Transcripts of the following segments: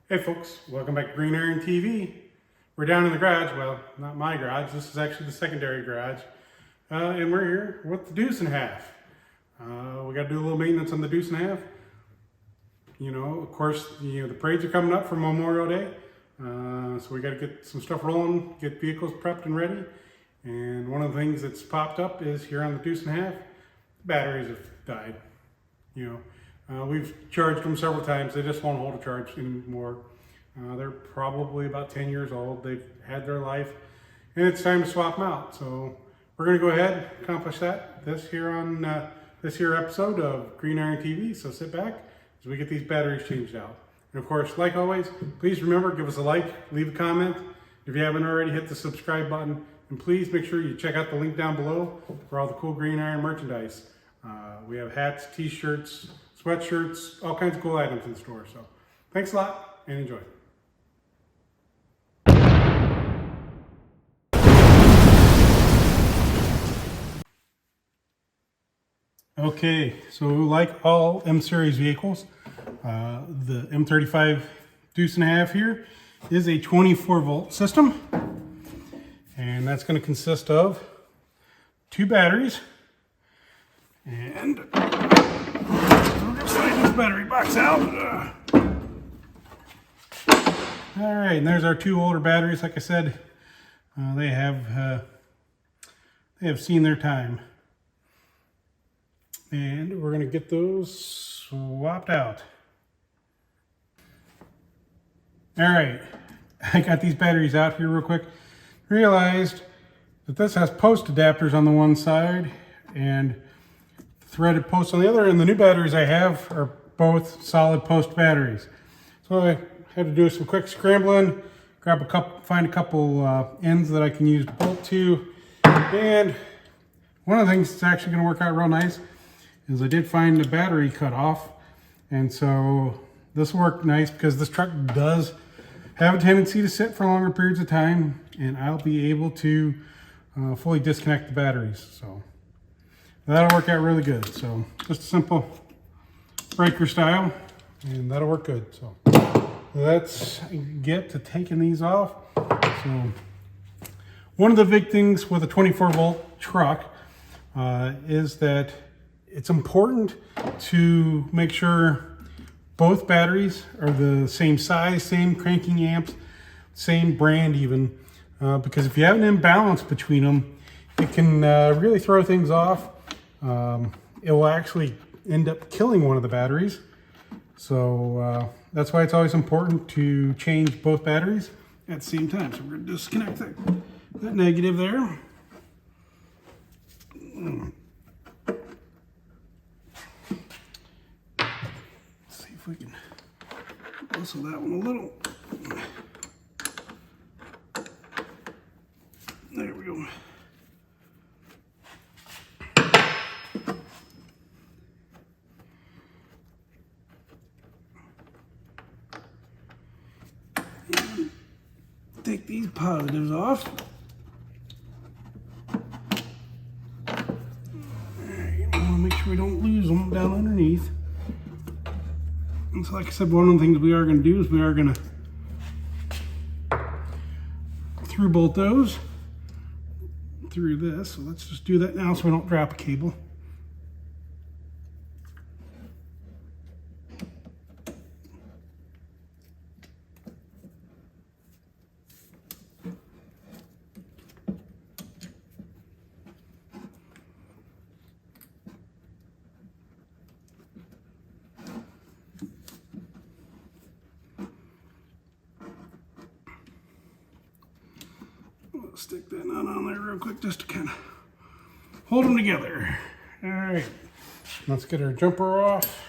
Hey folks, welcome back to Green Iron TV. We're down in the garage, well, not my garage, this is actually the secondary garage. And we're here with the Deuce and a half. We got to do a little maintenance on the Deuce and a half. You know, of course, the parades are coming up for Memorial Day. So we got to get some stuff rolling, get vehicles prepped and ready. And one of the things that's popped up is here on the Deuce and a half, batteries have died. We've charged them several times. They just won't hold a charge anymore. They're probably about 10 years old. They've had their life, and it's time to swap them out. So we're going to go ahead and accomplish that this here on this here episode of Green Iron TV. So sit back as we get these batteries changed out. And of course, like always, please remember, give us a like, leave a comment. If you haven't already, hit the subscribe button. And please make sure you check out the link down below for all the cool Green Iron merchandise. We have hats, t-shirts, sweatshirts, all kinds of cool items in the store. So thanks a lot and enjoy. Okay, so like all M-Series vehicles, the M35 Deuce and a half here is a 24 volt system. And that's going to consist of 2 batteries. And we're going to slide this battery box out. All right, and there's our 2 older batteries. Like I said, they have seen their time. And we're going to get those swapped out. All right, I got these batteries out here real quick. Realized that this has post adapters on the one side and threaded posts on the other, and the new batteries I have are both solid post batteries. So I had to do some quick scrambling, find a couple ends that I can use to bolt to. And one of the things that's actually going to work out real nice is I did find the battery cut off, and so this worked nice because this truck does have a tendency to sit for longer periods of time, and I'll be able to fully disconnect the batteries. So that'll work out really good. So just a simple breaker style, and that'll work good. So let's get to taking these off. So one of the big things with a 24 volt truck is that it's important to make sure both batteries are the same size, same cranking amps, same brand even, because if you have an imbalance between them, it can really throw things off. It will actually end up killing one of the batteries. So that's why it's always important to change both batteries at the same time. So we're going to disconnect that negative there. Let's see if we can whistle that one a little. There we go. And take these positives off. Alright, I want to make sure we don't lose them down underneath. And so like I said, one of the things we are going to do is we are going to through bolt those through this. So let's just do that now so we don't drop a cable. Stick that nut on there real quick just to kind of hold them together. All right, let's get our jumper off.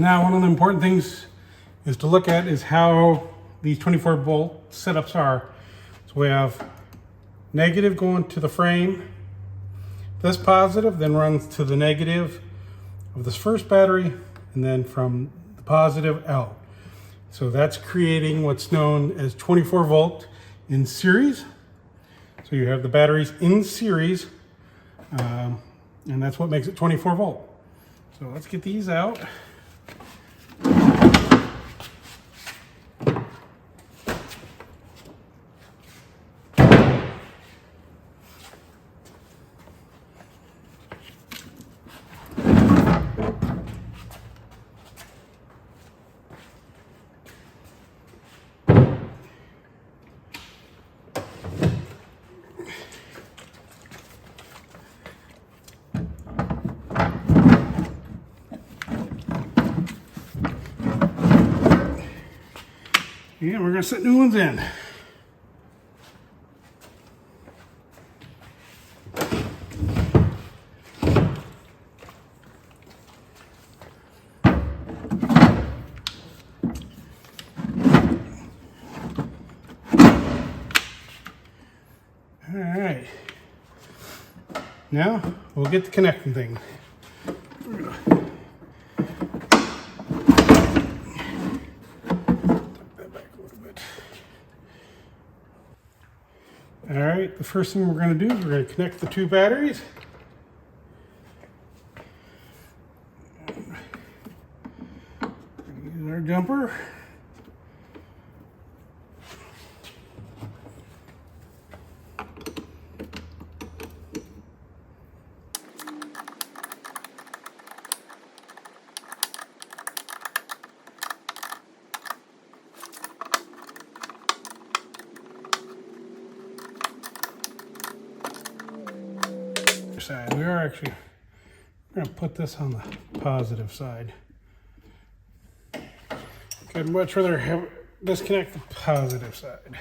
Now, one of the important things is to look at is how these 24 volt setups are. So we have negative going to the frame. This positive then runs to the negative of this first battery, and then from the positive out. So that's creating what's known as 24 volt in series. So you have the batteries in series, and that's what makes it 24 volt. So let's get these out. And we're going to set new ones in. All right. Now we'll get the connecting thing. All right, the first thing we're going to do is we're going to connect the two batteries. Use our jumper. Side. We are actually going to put this on the positive side. I'd much rather have disconnect the positive side.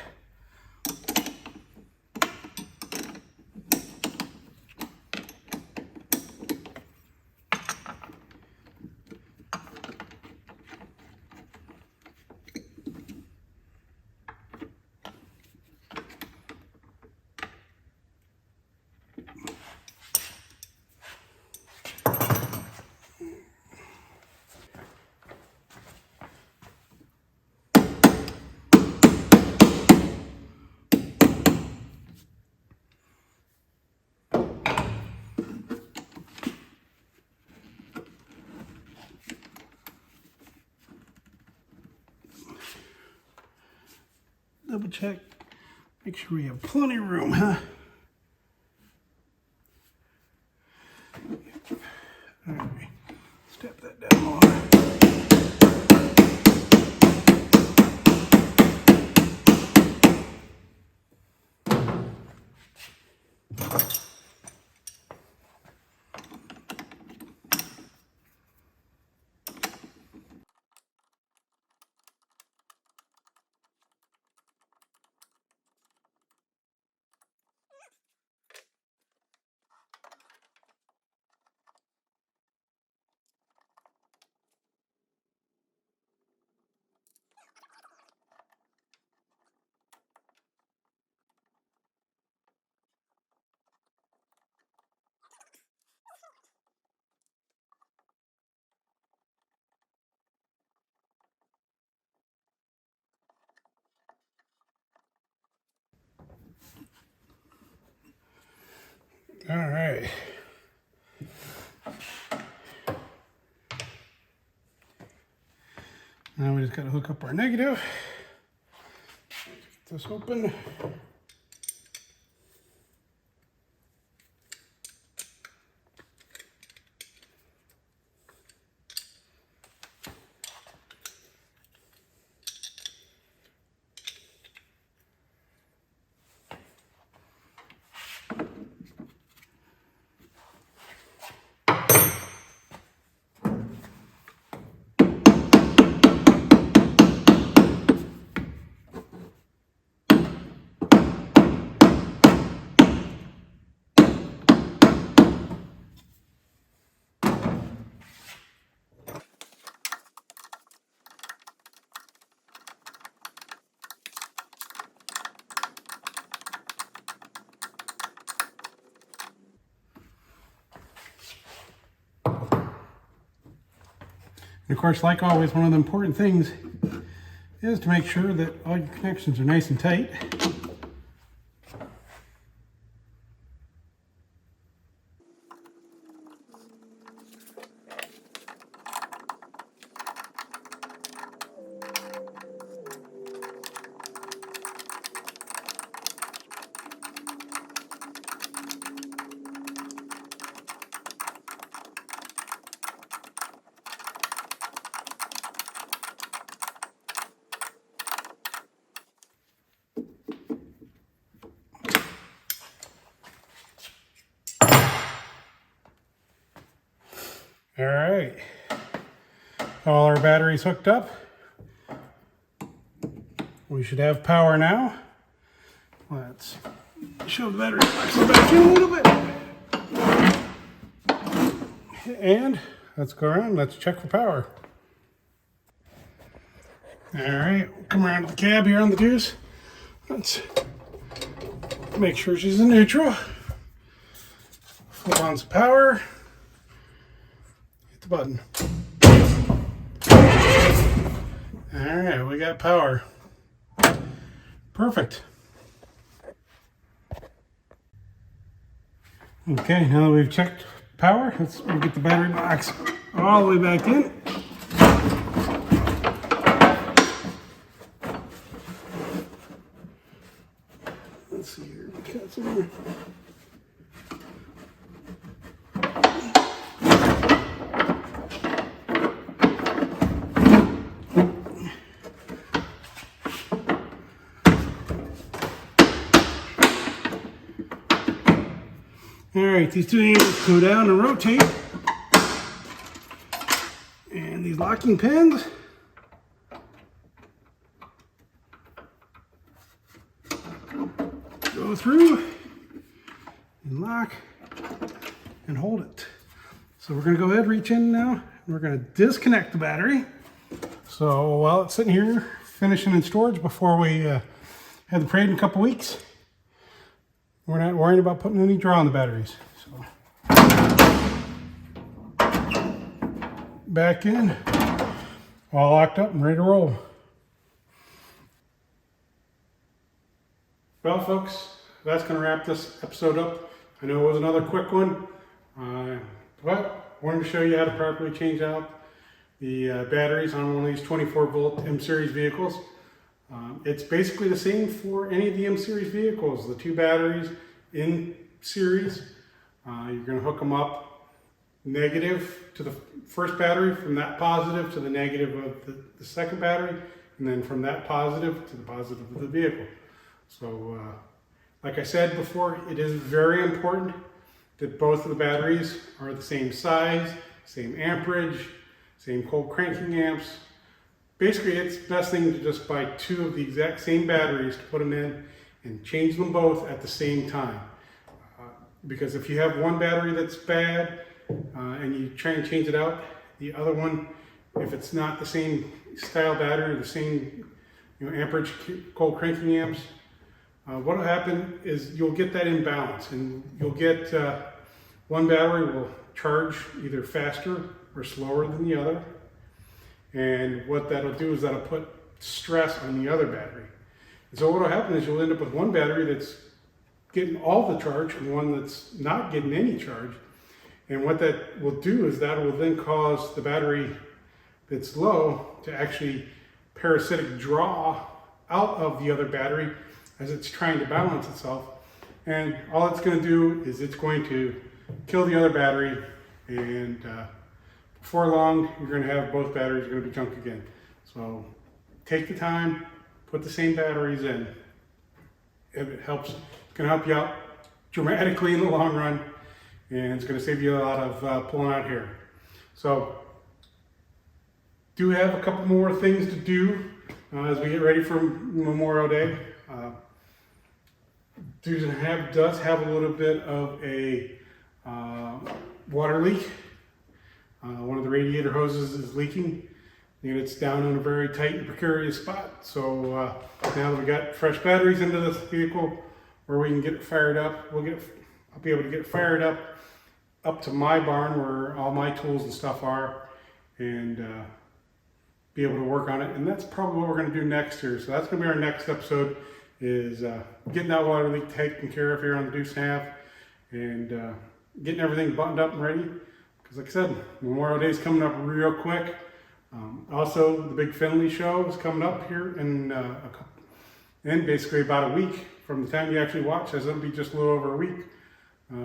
Double check, make sure we have plenty of room, huh? All right, step that down more. All right. Now we just got to hook up our negative. Get this open. of course, like always, one of the important things is to make sure that all your connections are nice and tight. All right, all our batteries hooked up. We should have power now. Let's show the battery box back in a little bit. And let's go around, let's check for power. All right, come around to the cab here on the Deuce. Let's make sure she's in neutral. Flip on some power. Hit the button. All right, we got power. Perfect. Okay, now that we've checked power, we'll get the battery box all the way back in. Let's see here, we got some here. All right, these two handles go down and rotate. And these locking pins go through and lock and hold it. So we're gonna go ahead, reach in now, and we're gonna disconnect the battery. So while it's sitting here finishing in storage before we have the parade in a couple weeks, we're not worrying about putting any draw on the batteries. So back in, all locked up and ready to roll. Well, folks, that's going to wrap this episode up. I know it was another quick one, but I wanted to show you how to properly change out the batteries on one of these 24-volt M-Series vehicles. It's basically the same for any of the M-Series vehicles. The two batteries in series, you're going to hook them up negative to the first battery, from that positive to the negative of the second battery, and then from that positive to the positive of the vehicle. So, like I said before, it is very important that both of the batteries are the same size, same amperage, same cold cranking amps. Basically, it's the best thing to just buy two of the exact same batteries to put them in and change them both at the same time. Because if you have one battery that's bad and you try and change it out, the other one, if it's not the same style battery, the same amperage cold cranking amps, what will happen is you'll get that imbalance, and you'll get one battery will charge either faster or slower than the other. And what that'll do is that'll put stress on the other battery. And so what will happen is you'll end up with one battery that's getting all the charge and one that's not getting any charge. And what that will do is that will then cause the battery that's low to actually parasitic draw out of the other battery as it's trying to balance itself. And all it's going to do is it's going to kill the other battery, and before long, you're going to have both batteries going to be junk again. So take the time, put the same batteries in. It helps. It's going to help you out dramatically in the long run, and it's going to save you a lot of pulling out hair. So do have a couple more things to do as we get ready for Memorial Day. Does have a little bit of a water leak. One of the radiator hoses is leaking, and it's down in a very tight and precarious spot. So now that we got fresh batteries into this vehicle, where we can get it fired up, I'll be able to get it fired up to my barn where all my tools and stuff are, and be able to work on it. And that's probably what we're going to do next here. So that's going to be our next episode, is getting that water leak taken care of here on the Deuce half, and getting everything buttoned up and ready. Because like I said, Memorial Day is coming up real quick. Also, the big Finley show is coming up here in basically about a week from the time you actually watch, as it'll be just a little over a week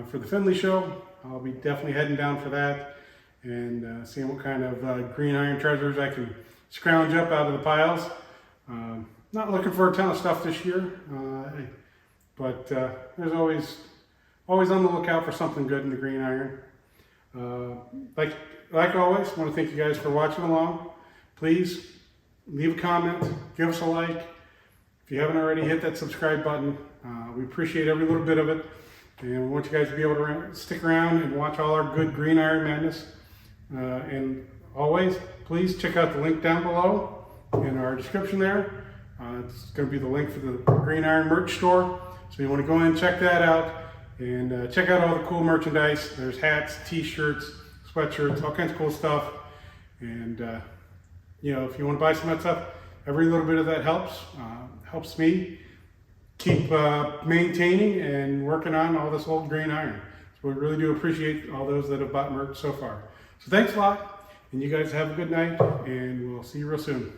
for the Finley show. I'll be definitely heading down for that and seeing what kind of green iron treasures I can scrounge up out of the piles. Not looking for a ton of stuff this year, but there's always on the lookout for something good in the green iron. Like always, I want to thank you guys for watching along. Please leave a comment, give us a like. If you haven't already, hit that subscribe button. We appreciate every little bit of it, and we want you guys to be able to stick around and watch all our good green iron madness. And always, please check out the link down below in our description there. It's going to be the link for the green iron merch store, so you want to go in and check that out, and check out all the cool merchandise. There's hats, t-shirts, sweatshirts, all kinds of cool stuff. And you know, if you want to buy some of that stuff, every little bit of that helps me keep maintaining and working on all this old green iron. So we really do appreciate all those that have bought merch so far. So thanks a lot, and you guys have a good night, and we'll see you real soon.